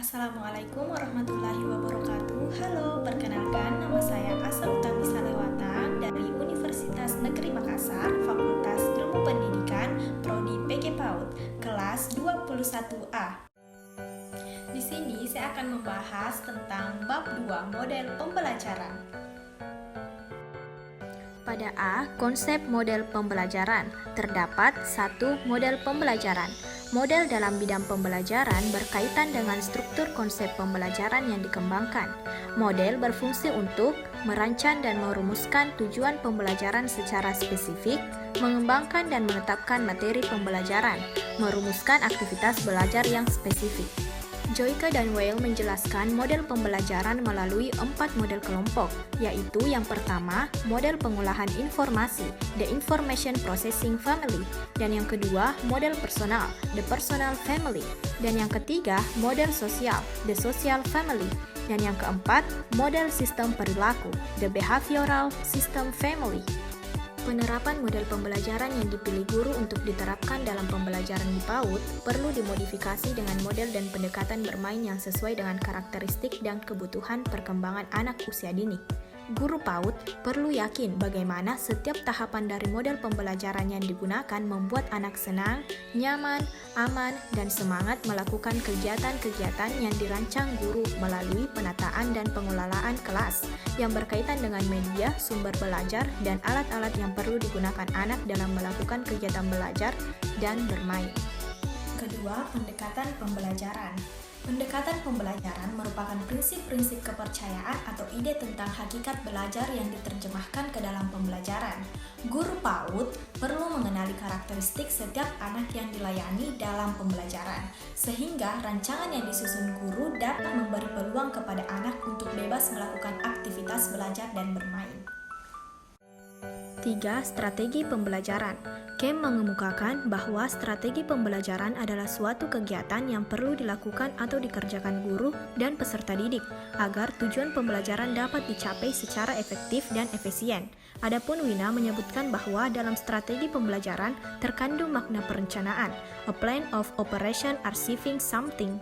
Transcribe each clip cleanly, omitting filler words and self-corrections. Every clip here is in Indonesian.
Assalamualaikum warahmatullahi wabarakatuh. Halo, perkenalkan nama saya Asa Utami Salewata dari Universitas Negeri Makassar, Fakultas Ilmu Pendidikan, Prodi PG PAUD, kelas 21A. Di sini saya akan membahas tentang bab 2 model pembelajaran. Pada A, konsep model pembelajaran, terdapat satu model pembelajaran. Model dalam bidang pembelajaran berkaitan dengan struktur konsep pembelajaran yang dikembangkan. Model berfungsi untuk merancang dan merumuskan tujuan pembelajaran secara spesifik, mengembangkan dan menetapkan materi pembelajaran, merumuskan aktivitas belajar yang spesifik. Joyke dan Weil menjelaskan model pembelajaran melalui 4 model kelompok, yaitu yang pertama, model pengolahan informasi, the Information Processing Family, dan yang kedua, model personal, the Personal Family, dan yang ketiga, model sosial, the Social Family, dan yang keempat, model sistem perilaku, the Behavioral System Family. Penerapan model pembelajaran yang dipilih guru untuk diterapkan dalam pembelajaran di PAUD perlu dimodifikasi dengan model dan pendekatan bermain yang sesuai dengan karakteristik dan kebutuhan perkembangan anak usia dini. Guru PAUD perlu yakin bagaimana setiap tahapan dari model pembelajaran yang digunakan membuat anak senang, nyaman, aman, dan semangat melakukan kegiatan-kegiatan yang dirancang guru melalui penataan dan pengelolaan kelas yang berkaitan dengan media, sumber belajar, dan alat-alat yang perlu digunakan anak dalam melakukan kegiatan belajar dan bermain. Kedua, pendekatan pembelajaran. Pendekatan pembelajaran merupakan prinsip-prinsip kepercayaan atau ide tentang hakikat belajar yang diterjemahkan ke dalam pembelajaran. Guru PAUD perlu mengenali karakteristik setiap anak yang dilayani dalam pembelajaran, sehingga rancangan yang disusun guru dapat memberi peluang kepada anak untuk bebas melakukan aktivitas belajar dan bermain. 3. Strategi pembelajaran. Kem mengemukakan bahwa strategi pembelajaran adalah suatu kegiatan yang perlu dilakukan atau dikerjakan guru dan peserta didik agar tujuan pembelajaran dapat dicapai secara efektif dan efisien. Adapun Wina menyebutkan bahwa dalam strategi pembelajaran terkandung makna perencanaan, a plan of operation achieving something.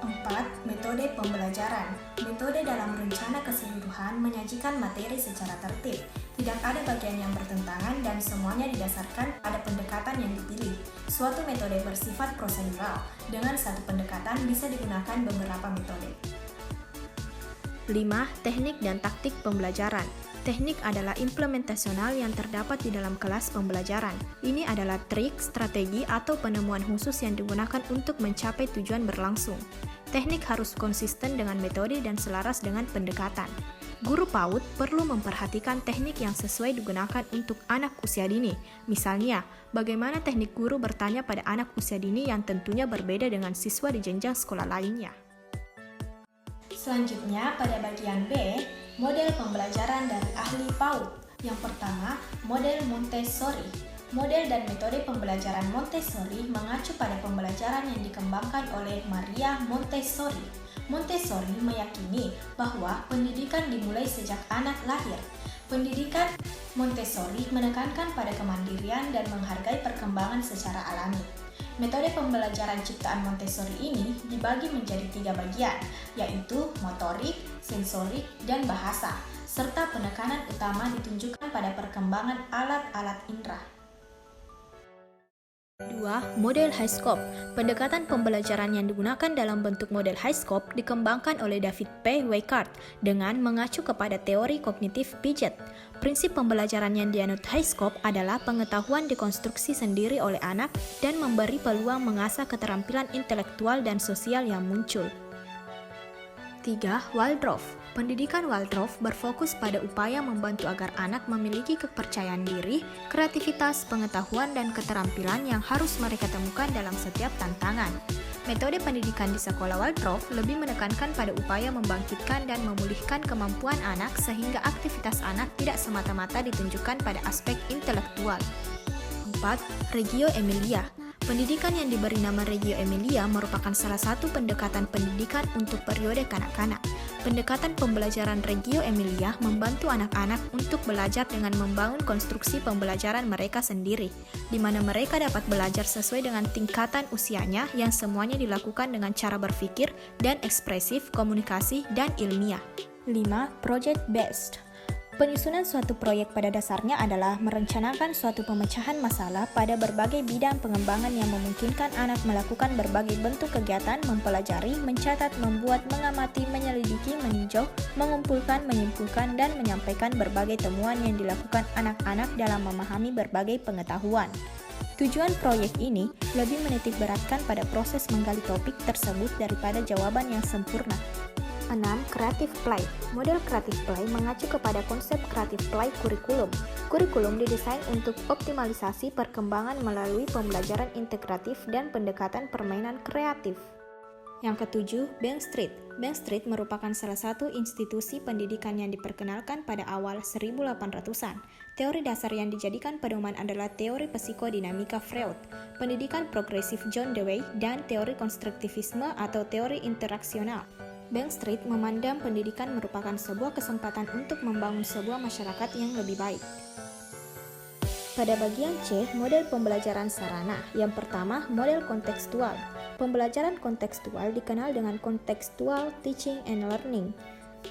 4. Metode pembelajaran. Metode dalam rencana keseluruhan menyajikan materi secara tertib. Tidak ada bagian yang bertentangan dan semuanya didasarkan pada pendekatan yang dipilih. Suatu metode bersifat prosedural. Dengan satu pendekatan bisa digunakan beberapa metode. 5. Teknik dan taktik pembelajaran. Teknik adalah implementasional yang terdapat di dalam kelas pembelajaran. Ini adalah trik, strategi, atau penemuan khusus yang digunakan untuk mencapai tujuan berlangsung. Teknik harus konsisten dengan metode dan selaras dengan pendekatan. Guru PAUD perlu memperhatikan teknik yang sesuai digunakan untuk anak usia dini. Misalnya, bagaimana teknik guru bertanya pada anak usia dini yang tentunya berbeda dengan siswa di jenjang sekolah lainnya. Selanjutnya, pada bagian B, model pembelajaran dari ahli PAUD. Yang pertama, model Montessori. Model dan metode pembelajaran Montessori mengacu pada pembelajaran yang dikembangkan oleh Maria Montessori. Montessori meyakini bahwa pendidikan dimulai sejak anak lahir. Pendidikan Montessori menekankan pada kemandirian dan menghargai perkembangan secara alami. Metode pembelajaran ciptaan Montessori ini dibagi menjadi 3 bagian, yaitu motorik, sensorik, dan bahasa, serta penekanan utama ditunjukkan pada perkembangan alat-alat indera. 2. Model Highscope. Pendekatan pembelajaran yang digunakan dalam bentuk model Highscope dikembangkan oleh David P. Weikart dengan mengacu kepada teori kognitif Piaget. Prinsip pembelajaran yang dianut Highscope adalah pengetahuan dikonstruksi sendiri oleh anak dan memberi peluang mengasah keterampilan intelektual dan sosial yang muncul. 3. Waldorf. Pendidikan Waldorf berfokus pada upaya membantu agar anak memiliki kepercayaan diri, kreativitas, pengetahuan, dan keterampilan yang harus mereka temukan dalam setiap tantangan. Metode pendidikan di sekolah Waldorf lebih menekankan pada upaya membangkitkan dan memulihkan kemampuan anak sehingga aktivitas anak tidak semata-mata ditunjukkan pada aspek intelektual. 4. Reggio Emilia. Pendidikan yang diberi nama Reggio Emilia merupakan salah satu pendekatan pendidikan untuk periode kanak-kanak. Pendekatan pembelajaran Reggio Emilia membantu anak-anak untuk belajar dengan membangun konstruksi pembelajaran mereka sendiri, di mana mereka dapat belajar sesuai dengan tingkatan usianya yang semuanya dilakukan dengan cara berpikir dan ekspresif, komunikasi, dan ilmiah. 5. Project Based. Penyusunan suatu proyek pada dasarnya adalah merencanakan suatu pemecahan masalah pada berbagai bidang pengembangan yang memungkinkan anak melakukan berbagai bentuk kegiatan mempelajari, mencatat, membuat, mengamati, menyelidiki, meninjau, mengumpulkan, menyimpulkan, dan menyampaikan berbagai temuan yang dilakukan anak-anak dalam memahami berbagai pengetahuan. Tujuan proyek ini lebih menitik beratkan pada proses menggali topik tersebut daripada jawaban yang sempurna. 6. Creative Play. Model Creative Play mengacu kepada konsep Creative Play kurikulum. Kurikulum didesain untuk optimalisasi perkembangan melalui pembelajaran integratif dan pendekatan permainan kreatif. Yang ketujuh, Bank Street. Bank Street merupakan salah satu institusi pendidikan yang diperkenalkan pada awal 1800-an. Teori dasar yang dijadikan pedoman adalah teori psikodinamika Freud, pendidikan progresif John Dewey, dan teori konstruktivisme atau teori interaksional. Bank Street memandang pendidikan merupakan sebuah kesempatan untuk membangun sebuah masyarakat yang lebih baik. Pada bagian C, model pembelajaran sarana. Yang pertama, model kontekstual. Pembelajaran kontekstual dikenal dengan Contextual Teaching and Learning,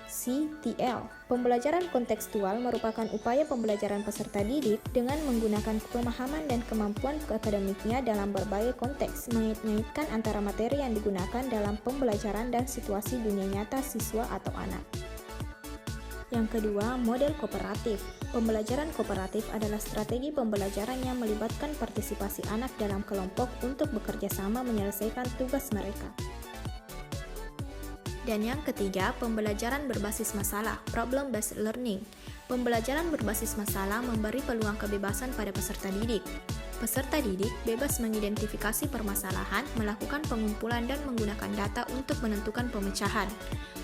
CTL. Pembelajaran kontekstual merupakan upaya pembelajaran peserta didik dengan menggunakan pemahaman dan kemampuan akademiknya dalam berbagai konteks, mengait-ngaitkan antara materi yang digunakan dalam pembelajaran dan situasi dunia nyata siswa atau anak. Yang kedua, model kooperatif. Pembelajaran kooperatif adalah strategi pembelajaran yang melibatkan partisipasi anak dalam kelompok untuk bekerja sama menyelesaikan tugas mereka. Dan yang ketiga, pembelajaran berbasis masalah, problem-based learning. Pembelajaran berbasis masalah memberi peluang kebebasan pada peserta didik. Peserta didik bebas mengidentifikasi permasalahan, melakukan pengumpulan dan menggunakan data untuk menentukan pemecahan.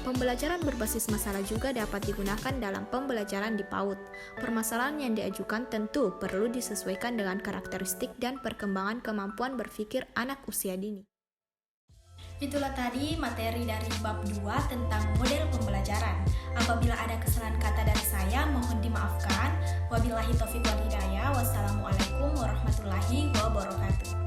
Pembelajaran berbasis masalah juga dapat digunakan dalam pembelajaran di PAUD. Permasalahan yang diajukan tentu perlu disesuaikan dengan karakteristik dan perkembangan kemampuan berpikir anak usia dini. Itulah tadi materi dari bab 2 tentang model pembelajaran. Apabila ada kesalahan kata dari saya, mohon dimaafkan. Wabillahi taufiq wal hidayah. Wassalamualaikum warahmatullahi wabarakatuh.